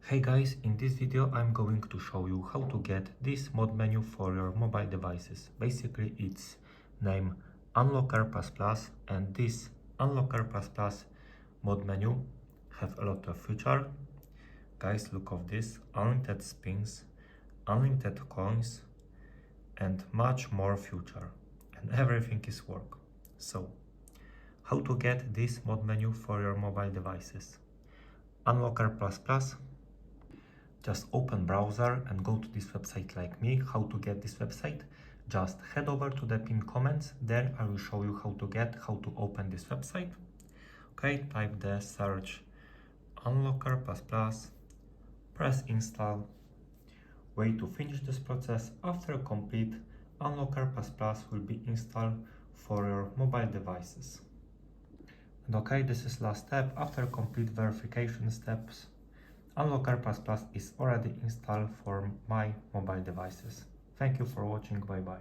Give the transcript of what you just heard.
Hey guys, in this video I'm going to show you how to get this mod menu for your mobile devices. Basically it's named Unlocker++ and this Unlocker++ mod menu have a lot of feature. Guys, look of this: unlimited spins, unlimited coins and much more feature, and everything is work. So how to get this mod menu for your mobile devices? Unlocker++, just open browser and go to this website like me. How to get this website? Just head over to the pinned comments. There I will show you how to open this website. Okay, type the search Unlocker++, press install, wait to finish this process. After complete, Unlocker++ will be installed for your mobile devices. And okay, this is last step. After complete verification steps, Unlocker++ is already installed for my mobile devices. Thank you for watching, bye bye.